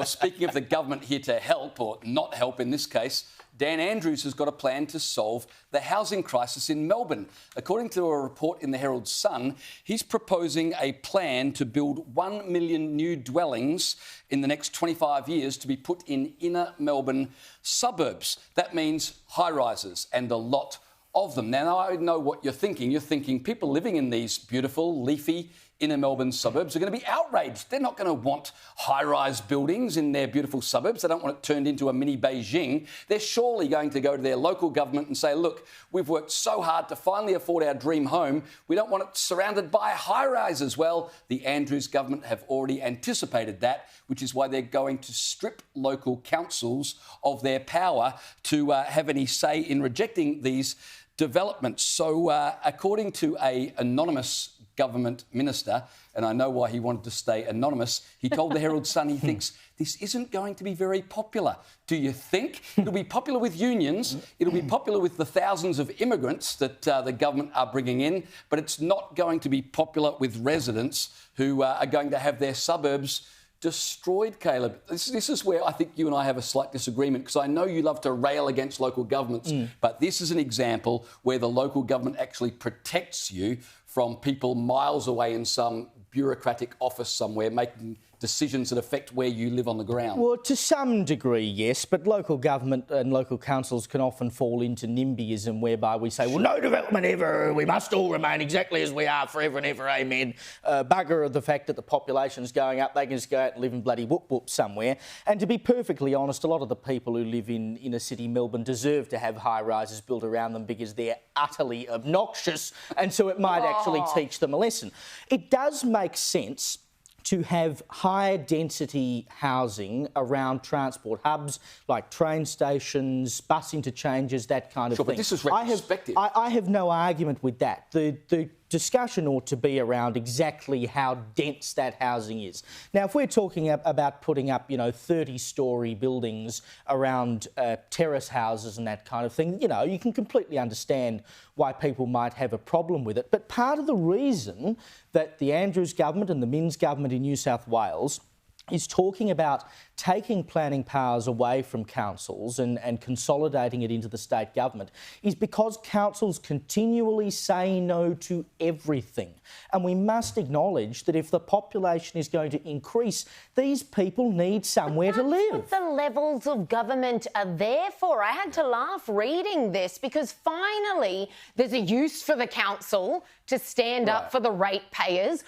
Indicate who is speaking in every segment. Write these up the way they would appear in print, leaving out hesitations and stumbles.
Speaker 1: Well, speaking of the government here to help, or not help in this case, Dan Andrews has got a plan to solve the housing crisis in Melbourne. According to a report in the Herald Sun, he's proposing a plan to build 1 million new dwellings in the next 25 years to be put in inner Melbourne suburbs. That means high-rises and a lot of them. Now, I know what you're thinking. You're thinking people living in these beautiful, leafy inner Melbourne suburbs are going to be outraged. They're not going to want high-rise buildings in their beautiful suburbs. They don't want it turned into a mini Beijing. They're surely going to go to their local government and say, look, we've worked so hard to finally afford our dream home. We don't want it surrounded by high-rises. Well, the Andrews government have already anticipated that, which is why they're going to strip local councils of their power to have any say in rejecting these developments. So, according to an anonymous government minister, and I know why he wanted to stay anonymous, he told the Herald Sun he thinks this isn't going to be very popular. Do you think? It'll be popular with unions, it'll be popular with the thousands of immigrants that the government are bringing in, but it's not going to be popular with residents who are going to have their suburbs destroyed, Caleb. This is where I think you and I have a slight disagreement, because I know you love to rail against local governments, but this is an example where the local government actually protects you from people miles away in some bureaucratic office somewhere making decisions that affect where you live on the ground.
Speaker 2: Well, to some degree, yes, but local government and local councils can often fall into NIMBYism, whereby we say, well, no development ever, we must all remain exactly as we are forever and ever, amen. Bugger of the fact that the population's going up, they can just go out and live in bloody whoop-whoop somewhere. And to be perfectly honest, a lot of the people who live in inner city Melbourne deserve to have high-rises built around them because they're utterly obnoxious, and so it might actually teach them a lesson. It does make sense to have higher density housing around transport hubs like train stations, bus interchanges, that kind of thing.
Speaker 1: But this is retrospective.
Speaker 2: I have no argument with that. The discussion ought to be around exactly how dense that housing is. Now, if we're talking about putting up, 30-storey buildings around terrace houses and that kind of thing, you can completely understand why people might have a problem with it. But part of the reason that the Andrews government and the Minns government in New South Wales is talking about taking planning powers away from councils and consolidating it into the state government is because councils continually say no to everything. And we must acknowledge that if the population is going to increase, these people need somewhere to live.
Speaker 3: What the levels of government are there for. I had to laugh reading this because finally there's a use for the council to stand up for the ratepayers.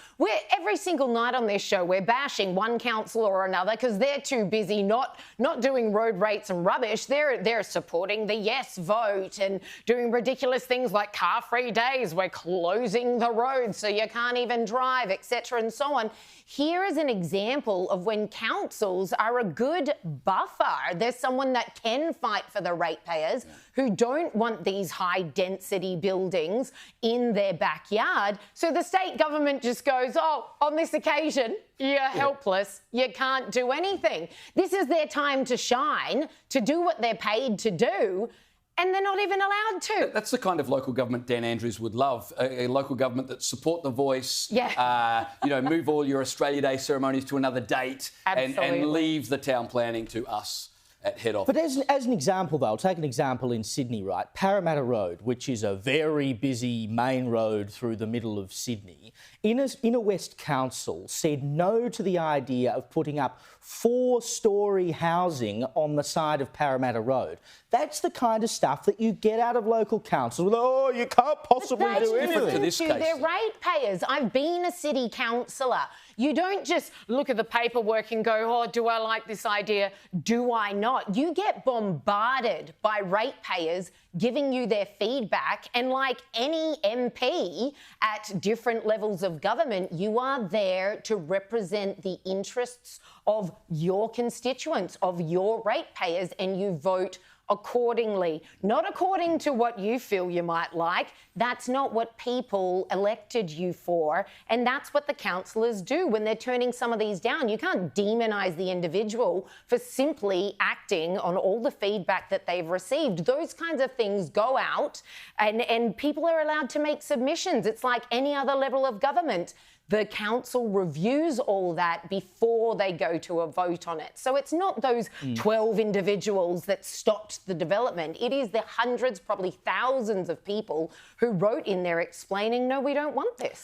Speaker 3: Every single night on this show, we're bashing one council or another because they're too busy not doing road rates and rubbish. They're supporting the yes vote and doing ridiculous things like car-free days. We're closing the roads so you can't even drive, etc. and so on. Here is an example of when councils are a good buffer. There's someone that can fight for the ratepayers who don't want these high-density buildings in their backyard. So the state government just goes, oh, on this occasion, you're helpless, you can't do anything. This is their time to shine, to do what they're paid to do, and they're not even allowed to.
Speaker 1: That's the kind of local government Dan Andrews would love, a local government that support the voice, move all your Australia Day ceremonies to another date and leave the town planning to us at head office.
Speaker 2: But as an example, though, I'll take an example in Sydney, right? Parramatta Road, which is a very busy main road through the middle of Sydney, Inner West Council said no to the idea of putting up 4-storey housing on the side of Parramatta Road. That's the kind of stuff that you get out of local councils. Oh, you can't possibly do anything.
Speaker 3: They're ratepayers. I've been a city councillor. You don't just look at the paperwork and go, oh, do I like this idea? Do I not? You get bombarded by ratepayers giving you their feedback, and like any MP at different levels of government, you are there to represent the interests of your constituents, of your ratepayers, and you vote accordingly, not according to what you feel you might like. That's not what people elected you for, and that's what the councillors do when they're turning some of these down. You can't demonise the individual for simply acting on all the feedback that they've received. Those kinds of things go out and people are allowed to make submissions. It's like any other level of government. the council reviews all that before they go to a vote on it. So it's not those 12 individuals that stopped the development. It is the hundreds, probably thousands of people who wrote in there explaining, no, we don't want this.